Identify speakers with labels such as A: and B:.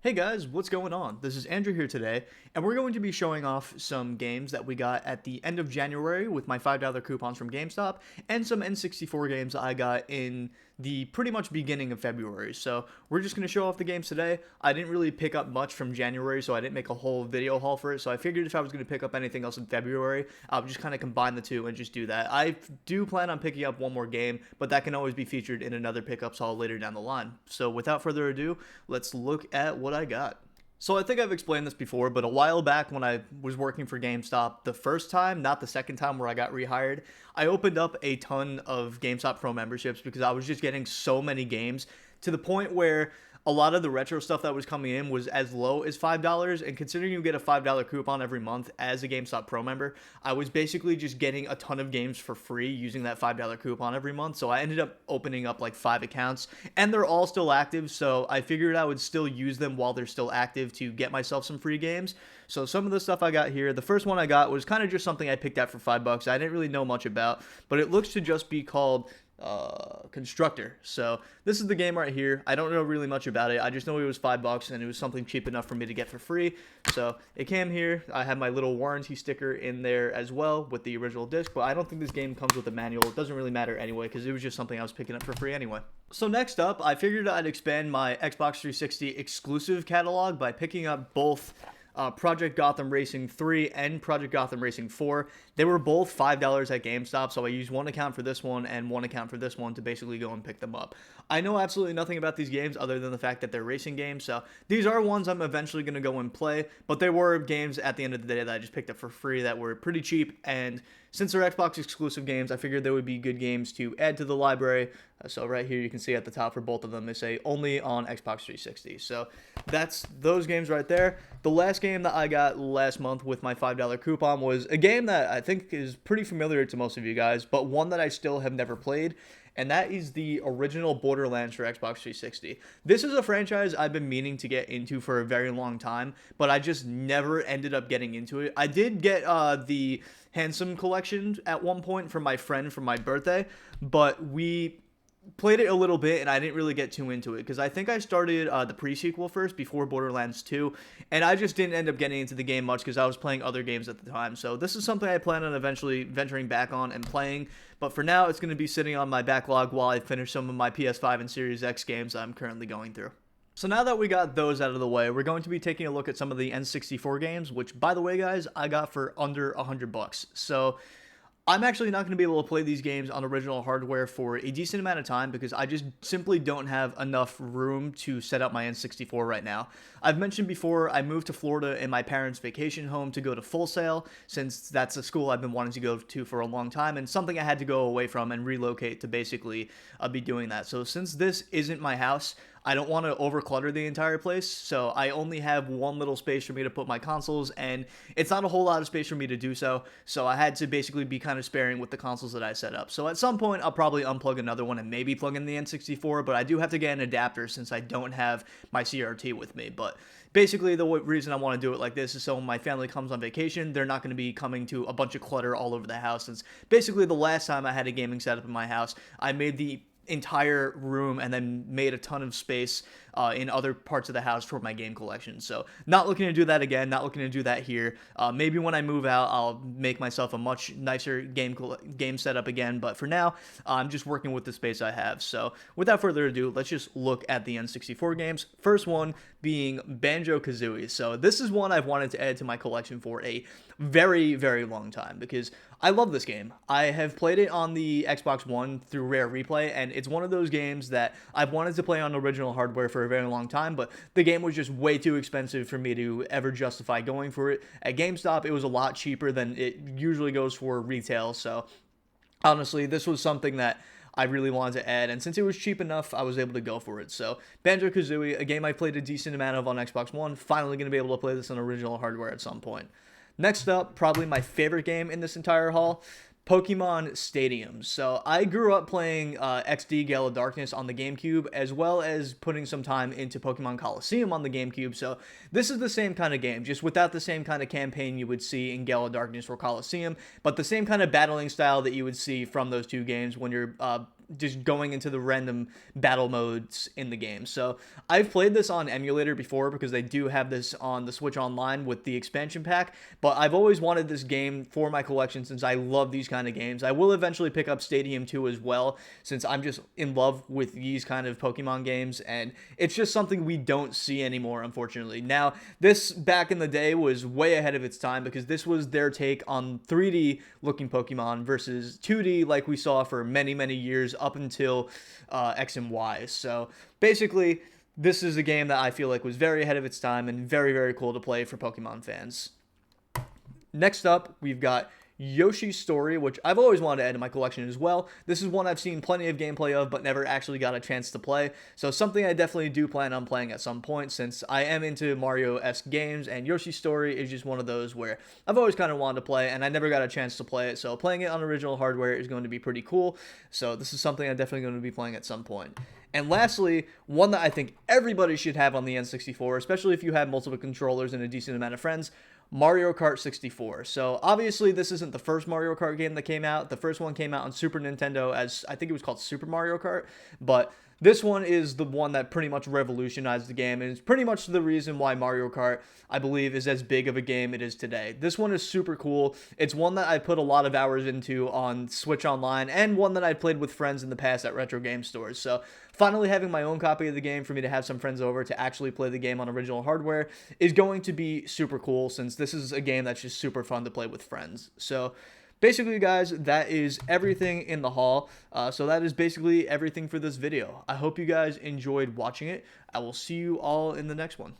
A: Hey guys, what's going on? This is Andrew here today, and we're going to be showing off some games that we got at the end of January with my $5 coupons from GameStop, and some N64 games I got in the pretty much beginning of February. So we're just going to show off the games today. I didn't really pick up much from January, so I didn't make a whole video haul for it, so I figured if I was going to pick up anything else in February, I would just kind of combine the two and just do that. I do plan on picking up one more game, but that can always be featured in another pickups haul later down the line. So without further ado, let's look at what I got. So I think I've explained this before, but a while back when I was working for GameStop, the first time, not the second time where I got rehired, I opened up a ton of GameStop Pro memberships because I was just getting so many games to the point where a lot of the retro stuff that was coming in was as low as $5, and considering you get a $5 coupon every month as a GameStop Pro member, I was basically just getting a ton of games for free using that $5 coupon every month. So I ended up opening up like 5 accounts, and they're all still active, so I figured I would still use them while they're still active to get myself some free games. So some of the stuff I got here, the first one I got was kind of just something I picked out for $5 I didn't really know much about, but it looks to just be called Constructor. So this is the game right here. I don't know really much about it. I just know it was $5 and it was something cheap enough for me to get for free. So it came here. I have my little warranty sticker in there as well with the original disc, but I don't think this game comes with a manual. It doesn't really matter anyway because it was just something I was picking up for free anyway. So next up, I figured I'd expand my Xbox 360 exclusive catalog by picking up both Project Gotham Racing 3 and Project Gotham Racing 4. They were both $5 at GameStop, so I used one account for this one and one account for this one to basically go and pick them up. I know absolutely nothing about these games other than the fact that they're racing games, so these are ones I'm eventually going to go and play, but they were games at the end of the day that I just picked up for free that were pretty cheap, and since they're Xbox exclusive games, I figured they would be good games to add to the library. So right here you can see at the top for both of them, they say only on Xbox 360. So that's those games right there. The last game that I got last month with my $5 coupon was a game that I think is pretty familiar to most of you guys, but one that I still have never played, and that is the original Borderlands for Xbox 360. This is a franchise I've been meaning to get into for a very long time, but I just never ended up getting into it. I did get the Handsome collection at one point from my friend for my birthday, but we played it a little bit and I didn't really get too into it because I think I started the pre-sequel first before Borderlands 2, and I just didn't end up getting into the game much because I was playing other games at the time. So this is something I plan on eventually venturing back on and playing, but for now it's going to be sitting on my backlog while I finish some of my PS5 and Series X games I'm currently going through. So now that we got those out of the way, we're going to be taking a look at some of the N64 games, which, by the way, guys, I got for under $100. So I'm actually not going to be able to play these games on original hardware for a decent amount of time because I just simply don't have enough room to set up my N64 right now. I've mentioned before I moved to Florida in my parents' vacation home to go to Full Sail, since that's a school I've been wanting to go to for a long time and something I had to go away from and relocate to basically be doing that. So since this isn't my house, I don't want to overclutter the entire place, so I only have one little space for me to put my consoles, and it's not a whole lot of space for me to do so I had to basically be kind of sparing with the consoles that I set up. So at some point, I'll probably unplug another one and maybe plug in the N64, but I do have to get an adapter since I don't have my CRT with me. But basically, the reason I want to do it like this is so when my family comes on vacation, they're not going to be coming to a bunch of clutter all over the house, since basically the last time I had a gaming setup in my house, I made the entire room and then made a ton of space in other parts of the house for my game collection. So not looking to do that again, not looking to do that here. Maybe when I move out, I'll make myself a much nicer game setup again, but for now, I'm just working with the space I have. So without further ado, let's just look at the N64 games. First one being Banjo-Kazooie. So this is one I've wanted to add to my collection for a very, very long time because I love this game. I have played it on the Xbox One through Rare Replay, and it's one of those games that I've wanted to play on original hardware for a very long time, but the game was just way too expensive for me to ever justify going for it. At GameStop, it was a lot cheaper than it usually goes for retail, so honestly, this was something that I really wanted to add, and since it was cheap enough, I was able to go for it. So Banjo-Kazooie, a game I played a decent amount of on Xbox One, finally going to be able to play this on original hardware at some point. Next up, probably my favorite game in this entire haul, Pokemon Stadium. So I grew up playing XD Gale of Darkness on the GameCube, as well as putting some time into Pokemon Coliseum on the GameCube. So this is the same kind of game, just without the same kind of campaign you would see in Gale of Darkness or Coliseum, but the same kind of battling style that you would see from those two games when you're just going into the random battle modes in the game. So I've played this on emulator before because they do have this on the Switch Online with the expansion pack, but I've always wanted this game for my collection since I love these kind of games. I will eventually pick up Stadium 2 as well, since I'm just in love with these kind of Pokemon games, and it's just something we don't see anymore, unfortunately. Now, this back in the day was way ahead of its time because this was their take on 3D looking Pokemon versus 2D like we saw for many, many years up until X and Y. So basically, this is a game that I feel like was very ahead of its time and very, very cool to play for Pokemon fans. Next up, we've got Yoshi's Story, which I've always wanted to add to my collection as well. This is one I've seen plenty of gameplay of, but never actually got a chance to play. So something I definitely do plan on playing at some point, since I am into Mario-esque games, and Yoshi's Story is just one of those where I've always kind of wanted to play, and I never got a chance to play it. So playing it on original hardware is going to be pretty cool. So this is something I'm definitely going to be playing at some point. And lastly, one that I think everybody should have on the N64, especially if you have multiple controllers and a decent amount of friends, Mario Kart 64. So obviously this isn't the first Mario Kart game that came out. The first one came out on Super Nintendo as, I think it was called Super Mario Kart, but this one is the one that pretty much revolutionized the game, and it's pretty much the reason why Mario Kart, I believe, is as big of a game it is today. This one is super cool. It's one that I put a lot of hours into on Switch Online, and one that I played with friends in the past at retro game stores. So finally having my own copy of the game for me to have some friends over to actually play the game on original hardware is going to be super cool, since this is a game that's just super fun to play with friends. So basically, guys, that is everything in the haul. So that is basically everything for this video. I hope you guys enjoyed watching it. I will see you all in the next one.